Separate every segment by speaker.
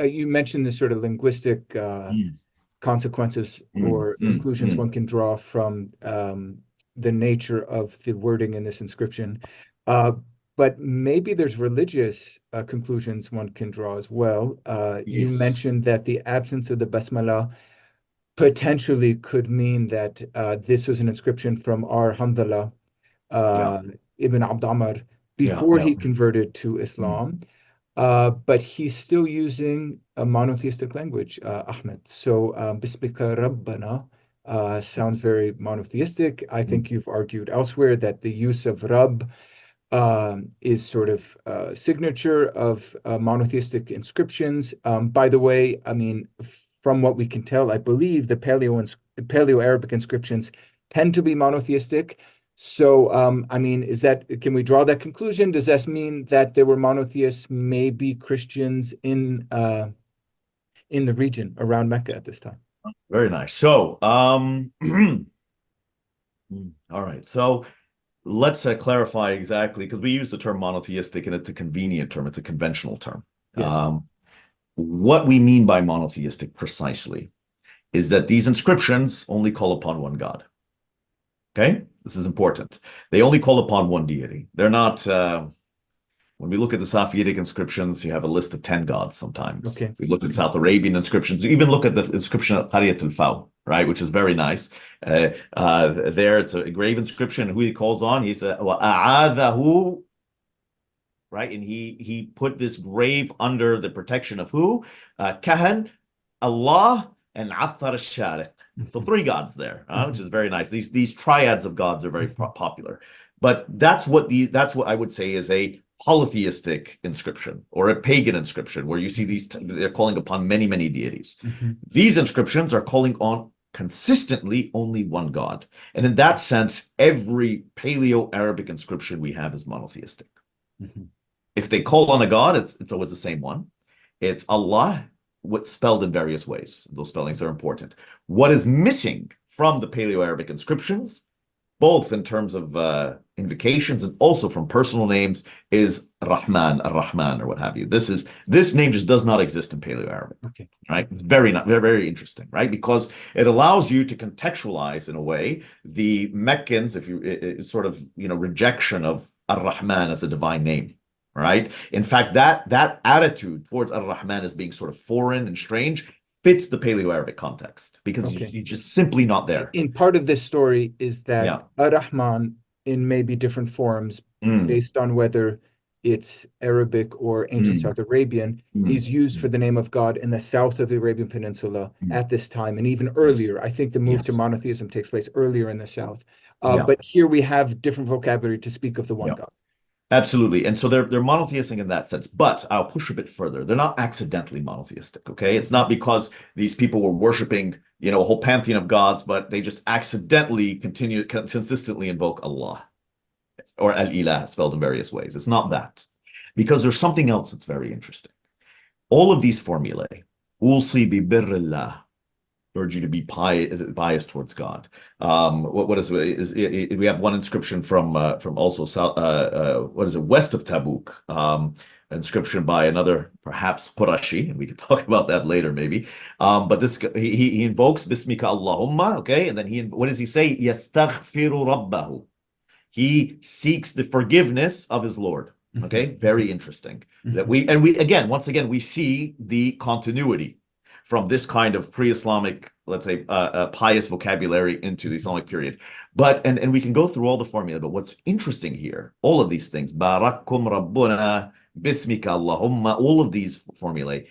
Speaker 1: you mentioned the sort of linguistic
Speaker 2: Mm,
Speaker 1: consequences or conclusions one can draw from the nature of the wording in this inscription. But maybe there's religious conclusions one can draw as well. You
Speaker 2: yes.
Speaker 1: mentioned that the absence of the basmala potentially could mean that this was an inscription from our Hanzala,
Speaker 2: Yeah.
Speaker 1: uh, Ibn Abd Amr,
Speaker 2: Yeah.
Speaker 1: before
Speaker 2: Yeah.
Speaker 1: he converted to
Speaker 2: Mm,
Speaker 1: Islam. But he's still using a monotheistic language, Ahmed. So, Bismika Rabbana sounds very monotheistic. I
Speaker 2: mm.
Speaker 1: think you've argued elsewhere that the use of Rabb is sort of signature of monotheistic inscriptions. By the way, I mean, from what we can tell, I believe the Paleo-Arabic inscriptions tend to be monotheistic. So, I mean, can we draw that conclusion? Does that mean that there were monotheists, maybe Christians in the region around Mecca at this time?
Speaker 2: Very nice. So, all right. So let's clarify exactly because we use the term monotheistic and it's a convenient term. It's a conventional term.
Speaker 1: Yes.
Speaker 2: What we mean by monotheistic precisely is that these inscriptions only call upon one God. Okay? This is important. They only call upon one deity. They're not, when we look at the Safavidic inscriptions, you have a list of 10 gods sometimes.
Speaker 1: Okay.
Speaker 2: If we look at South Arabian inscriptions, you even look at the inscription at Qaryat al-Faw, right, which is very nice. There, it's a grave inscription. Who he calls on, he said, وَأَعَاذَهُ, right? And he put this grave under the protection of who? Kahan, Allah, and Athar al-Shariq. So 3 gods there, which is very nice. These triads of gods are very popular. But that's what I would say is a polytheistic inscription or a pagan inscription, where you see they're calling upon many, many deities. These inscriptions are calling on consistently only one God. And in that sense, every Paleo-Arabic inscription we have is monotheistic. If they call on a God, it's always the same one. It's Allah, what's spelled in various ways. Those spellings are important. What is missing from the Paleo-Arabic inscriptions, both in terms of invocations and also from personal names, is Rahman, Ar-Rahman, or what have you. This name just does not exist in Paleo-Arabic.
Speaker 1: Okay.
Speaker 2: Right? Very, very interesting, right? Because it allows you to contextualize in a way the Meccans, sort of rejection of Ar-Rahman as a divine name. Right? In fact, that attitude towards Ar-Rahman as being sort of foreign and strange fits the Paleo-Arabic context because you're just simply not there.
Speaker 1: In part of this story is that Ar-Rahman, in maybe different forms, based on whether it's Arabic or ancient South Arabian, is used for the name of God in the south of the Arabian Peninsula at this time, and even earlier. I think the move to monotheism takes place earlier in the south. But here we have different vocabulary to speak of the one God.
Speaker 2: Absolutely. And so they're monotheistic in that sense, but I'll push a bit further. They're not accidentally monotheistic, okay? It's not because these people were worshiping, a whole pantheon of gods, but they just accidentally consistently invoke Allah or Al-Ilah, spelled in various ways. It's not that. Because there's something else that's very interesting. All of these formulae, Ulsi bi birrillah, urge you to be biased towards God. What is we have one inscription from also west of Tabuk, inscription by another perhaps Qurashi, and we can talk about that later maybe. But this he invokes Bismika Allahumma, okay, and then what does he say? Yastaghfiru rabbahu. He seeks the forgiveness of his Lord. Okay, very interesting. That once again we see the continuity from this kind of pre-Islamic, let's say, pious vocabulary into the Islamic period. But, and we can go through all the formula, but what's interesting here, all of these things, Barakum Rabbuna, Bismika Allahumma, all of these formulae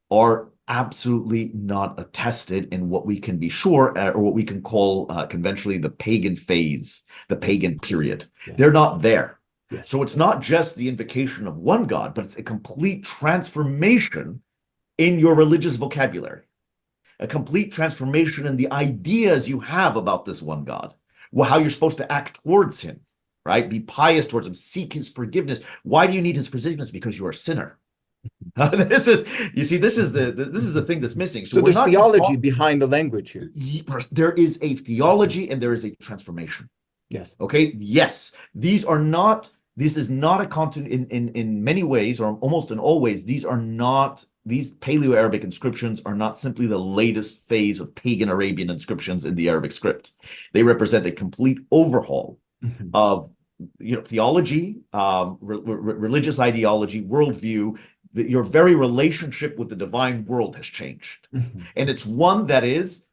Speaker 2: are absolutely not attested in what we can be sure, or what we can call conventionally the pagan phase, the pagan period. They're not there. So it's not just the invocation of one God, but it's a complete transformation in your religious vocabulary, a complete transformation in the ideas you have about this one God, how you're supposed to act towards him, right? Be pious towards him, seek his forgiveness. Why do you need his forgiveness? Because you are a sinner. This is the thing that's missing.
Speaker 1: So there's theology behind the language here.
Speaker 2: There is a theology and there is a transformation.
Speaker 1: Yes.
Speaker 2: Okay. Yes. This is not a content in many ways, or almost in all ways, these are not these Paleo-Arabic inscriptions are not simply the latest phase of pagan Arabian inscriptions in the Arabic script. They represent a complete overhaul of theology, religious ideology, worldview. Your very relationship with the divine world has changed. And it's one that is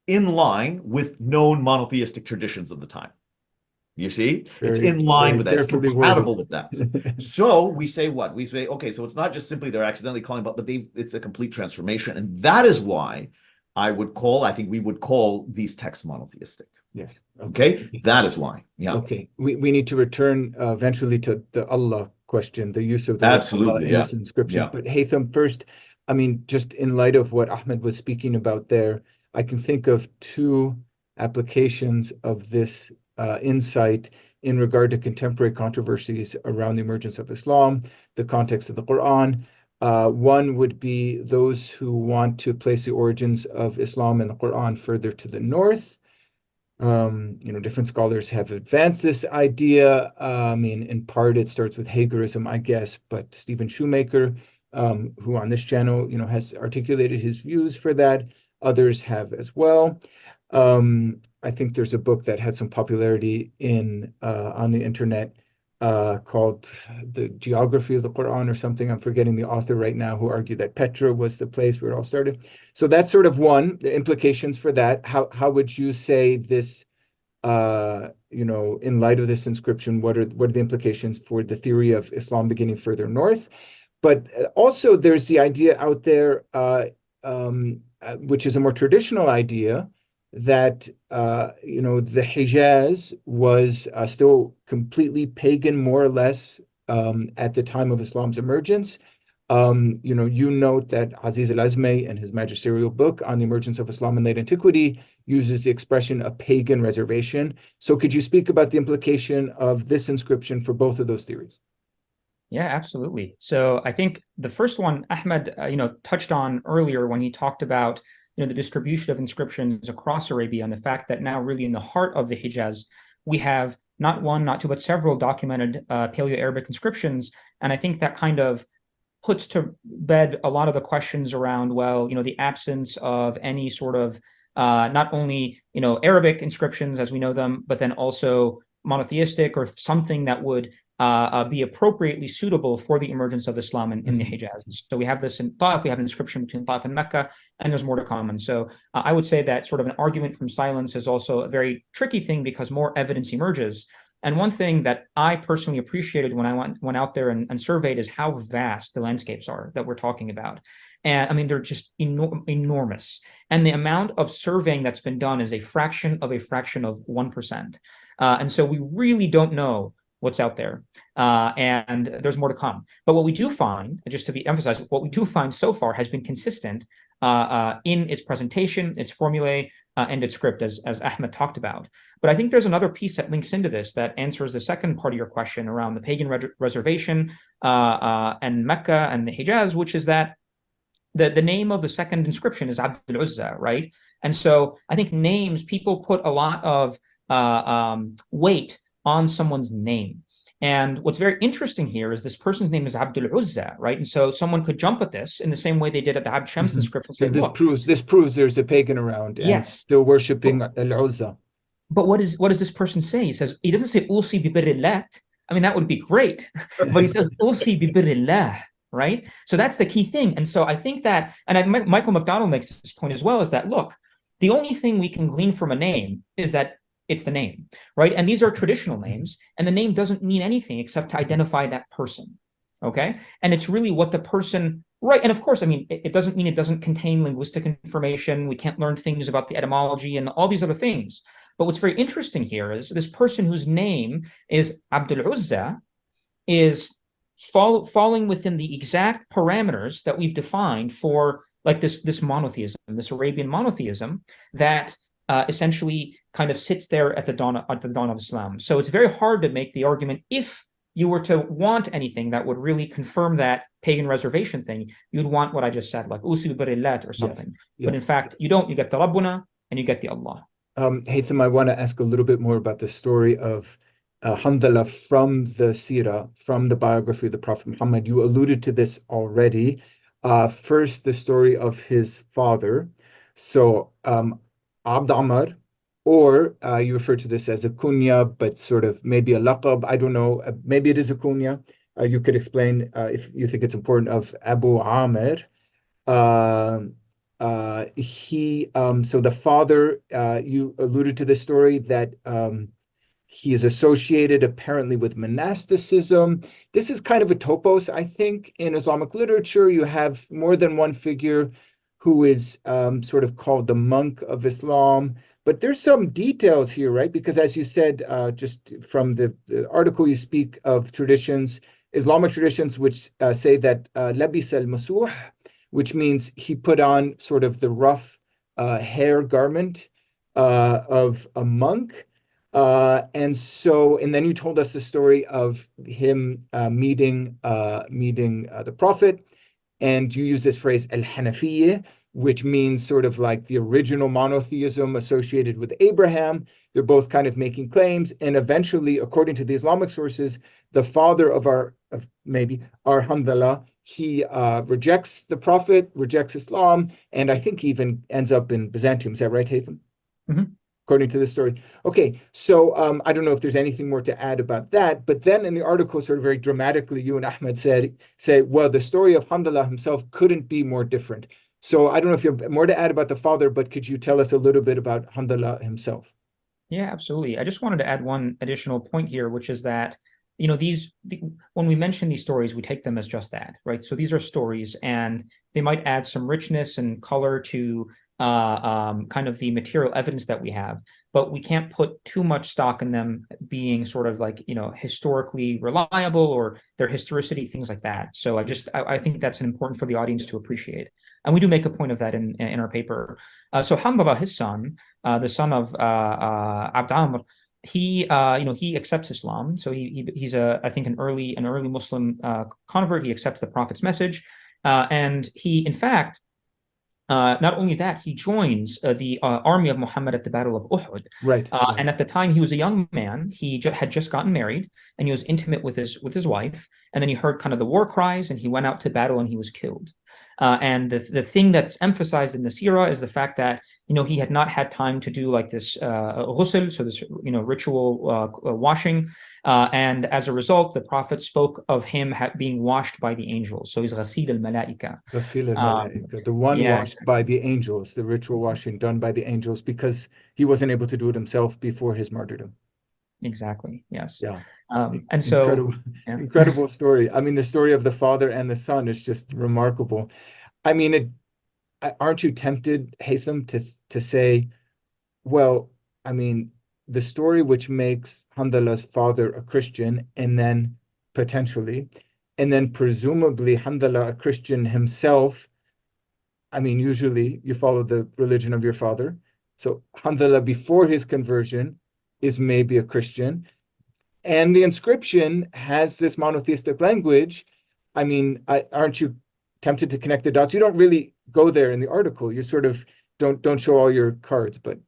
Speaker 2: in line with known monotheistic traditions of the time. You see, it's in line with that. It's compatible with that. So we say what? We say, okay, so it's not just simply they're accidentally calling, but it's a complete transformation. And that is why I think we would call these texts monotheistic.
Speaker 1: Yes.
Speaker 2: Okay. That is why. Yeah.
Speaker 1: Okay. We need to return eventually to the Allah question, the use of the
Speaker 2: absolutely
Speaker 1: in this inscription. But Hytham, first, I mean, just in light of what Ahmed was speaking about there, I can think of two applications of this insight in regard to contemporary controversies around the emergence of Islam, the context of the Quran. One would be those who want to place the origins of Islam and the Quran further to the north. Different scholars have advanced this idea. I mean, in part, it starts with Hagerism, I guess, but Stephen Shoemaker, who on this channel, has articulated his views for that. Others have as well. I think there's a book that had some popularity on the internet called The Geography of the Quran or something. I'm forgetting the author right now, who argued that Petra was the place where it all started. So that's sort of one, the implications for that. How would you say this, in light of this inscription, what are the implications for the theory of Islam beginning further north? But also there's the idea out there, which is a more traditional idea, that the Hijaz was still completely pagan, more or less, at the time of Islam's emergence. You note that Aziz al-Azmi, in his magisterial book on the emergence of Islam in late antiquity, uses the expression a pagan reservation. So could you speak about the implication of this inscription for both of those theories?
Speaker 3: Yeah, absolutely. So I think the first one Ahmed, touched on earlier when he talked about the distribution of inscriptions across Arabia, and the fact that now really in the heart of the Hijaz, we have not one, not two, but several documented Paleo-Arabic inscriptions. And I think that kind of puts to bed a lot of the questions around, the absence of any sort of not only, Arabic inscriptions as we know them, but then also monotheistic or something that would be appropriately suitable for the emergence of Islam in the Hijaz. So we have this in Taif, we have an inscription between Taif and Mecca, and there's more to come. And so I would say that sort of an argument from silence is also a very tricky thing, because more evidence emerges. And one thing that I personally appreciated when I went out there and surveyed is how vast the landscapes are that we're talking about. And I mean, they're just enormous. And the amount of surveying that's been done is a fraction of 1%. And so we really don't know what's out there. And there's more to come. But what we do find, just to be emphasized, what we do find so far has been consistent in its presentation, its formulae, and its script, as Ahmed talked about. But I think there's another piece that links into this that answers the second part of your question around the pagan reservation and Mecca and the Hijaz, which is that the name of the second inscription is Abd al-Uzza, right? And so I think names, people put a lot of weight on someone's name. And what's very interesting here is this person's name is Abd al-Uzza, right? And so someone could jump at this in the same way they did at the Abd Shams inscription. Say,
Speaker 1: this proves there's a pagan around and still worshiping al-Uzza.
Speaker 3: But what does this person say? He doesn't say Usi bi birrillat. I mean, that would be great. But he says Usi bi birrillah, right? So that's the key thing. And so I think that, and Michael McDonald makes this point as well, is that, look, the only thing we can glean from a name is that it's the name, right? And these are traditional names, and the name doesn't mean anything except to identify that person, okay? And it's really what the person, right? And of course, I mean, it doesn't mean it doesn't contain linguistic information. We can't learn things about the etymology and all these other things. But what's very interesting here is this person whose name is Abd al-Uzza is falling within the exact parameters that we've defined for like this monotheism, this Arabian monotheism that essentially kind of sits there at the dawn of Islam. So it's very hard to make the argument, if you were to want anything that would really confirm that pagan reservation thing, you'd want what I just said, like Usi bi birrillat or something. Yes. But in fact, you don't. You get the Rabbuna and you get the Allah.
Speaker 1: Hytham, I want to ask a little bit more about the story of Hanzala from the Sirah, from the biography of the Prophet Muhammad. You alluded to this already. First, the story of his father. So, Abd Amr, or you refer to this as a kunya, but sort of maybe a laqab. I don't know. Maybe it is a kunya. You could explain if you think it's important, of Abu Amr. So the father, you alluded to the story that he is associated apparently with monasticism. This is kind of a topos, I think. In Islamic literature, you have more than one figure who is sort of called the monk of Islam. But there's some details here, right? Because as you said, just from the article, you speak of traditions, Islamic traditions, which say that labis al-masuh, which means he put on sort of the rough hair garment of a monk. And then you told us the story of him meeting the Prophet, and you use this phrase al-Hanafiyyah, which means sort of like the original monotheism associated with Abraham. They're both kind of making claims, and eventually, according to the Islamic sources, the father of our Hanzala, he rejects the Prophet, rejects Islam, and I think he even ends up in Byzantium. Is that right, Hythem?
Speaker 3: Mm-hmm.
Speaker 1: According to the story. Okay, so I don't know if there's anything more to add about that, but then in the article, sort of very dramatically, you and Ahmed say, well, the story of Hanzala himself couldn't be more different. So I don't know if you have more to add about the father, but could you tell us a little bit about Hanzala himself?
Speaker 3: Yeah, absolutely. I just wanted to add one additional point here, which is that, when we mention these stories, we take them as just that, right? So these are stories, and they might add some richness and color to kind of the material evidence that we have, but we can't put too much stock in them being sort of like, historically reliable or their historicity, things like that. So I think that's important for the audience to appreciate. And we do make a point of that in our paper. So Hanzala, his son, the son of Abd Amr, he accepts Islam. So he's I think an early Muslim convert. He accepts the Prophet's message, and he, in fact, not only that, he joins the army of Muhammad at the Battle of Uhud.
Speaker 1: Right.
Speaker 3: And at the time, he was a young man. He had just gotten married, and he was intimate with his wife. And then he heard kind of the war cries, and he went out to battle, and he was killed. And the thing that's emphasized in the seerah is the fact that he had not had time to do like this ghusl, so this ritual washing. And as a result, the Prophet spoke of him being washed by the angels. So he's ghasil al-malaika.
Speaker 1: Ghasil al-malaika, the one washed by the angels, the ritual washing done by the angels, because he wasn't able to do it himself before his martyrdom.
Speaker 3: Exactly. Yes.
Speaker 1: Yeah.
Speaker 3: And so
Speaker 1: incredible story. I mean, the story of the father and the son is just remarkable. I mean, aren't you tempted, Hythem, to say, well, I mean, the story which makes Hanzala's father a Christian, and then presumably Hanzala a Christian himself. I mean, usually you follow the religion of your father. So Hanzala, before his conversion, is maybe a Christian. And the inscription has this monotheistic language. I mean, aren't you tempted to connect the dots? You don't really go there in the article. You sort of don't show all your cards, but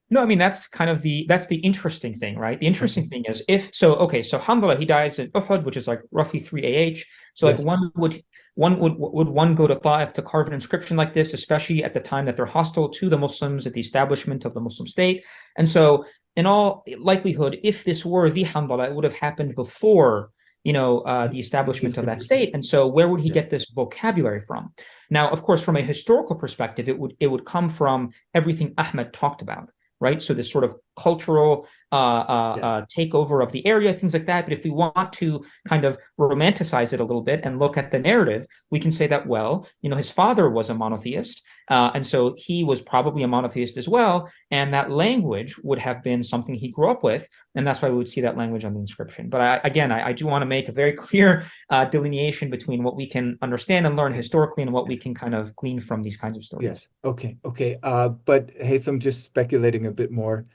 Speaker 3: no, I mean, that's the interesting thing, right? The interesting thing is so Hanzala, he dies at Uhud, which is like roughly 3 AH. So like would one go to Taif to carve an inscription like this, especially at the time that they're hostile to the Muslims, at the establishment of the Muslim state? And so in all likelihood, if this were the Hanzala, it would have happened before the establishment of that state. And so where would he get this vocabulary from? Now, of course, from a historical perspective, it would come from everything Ahmed talked about. Right. So this sort of cultural takeover of the area, things like that. But if we want to kind of romanticize it a little bit and look at the narrative, we can say that, well, his father was a monotheist. And so he was probably a monotheist as well. And that language would have been something he grew up with. And that's why we would see that language on the inscription. But I do want to make a very clear delineation between what we can understand and learn historically and what we can kind of glean from these kinds of stories.
Speaker 1: Yes. Okay. But Hythem, just speculating a bit more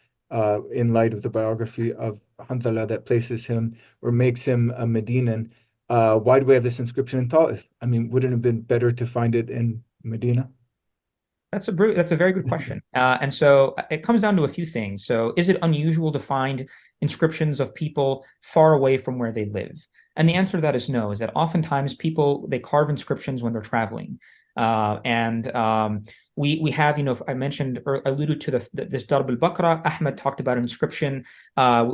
Speaker 1: in light of the biography of Hanzala that places him or makes him a Medinan, why do we have this inscription in Taif? I mean, wouldn't it have been better to find it in Medina?
Speaker 3: That's a very good question. And so it comes down to a few things. So is it unusual to find inscriptions of people far away from where they live? And the answer to that is no, is that oftentimes people, they carve inscriptions when they're traveling. We have, I mentioned or alluded to this Darb al-Baqarah. Ahmed talked about an inscription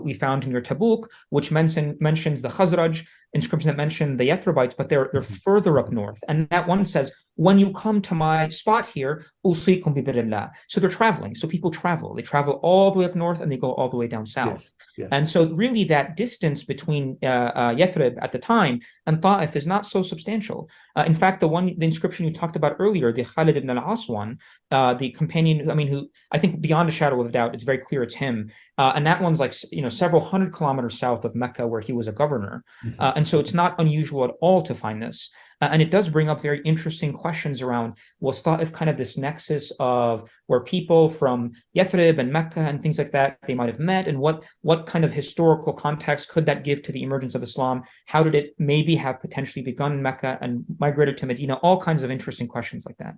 Speaker 3: we found near Tabuk, which mentions the Khazraj, inscription that mentioned the Yathribites, but they're further up north. And that one says, when you come to my spot here, usikum bi birrillah. So they're traveling. So people travel. They travel all the way up north and they go all the way down south.
Speaker 1: Yes, yes.
Speaker 3: And so really that distance between Yathrib at the time and Taif is not so substantial. In fact, the inscription you talked about earlier, the Khalid ibn al-As one, the companion, who I think beyond a shadow of a doubt, it's very clear it's him. And that one's like, several hundred kilometers south of Mecca where he was a governor. And so it's not unusual at all to find this. And it does bring up very interesting questions around, was Taif kind of this nexus of where people from Yathrib and Mecca and things like that, they might have met, and what kind of historical context could that give to the emergence of Islam? How did it maybe have potentially begun in Mecca and migrated to Medina? All kinds of interesting questions like that.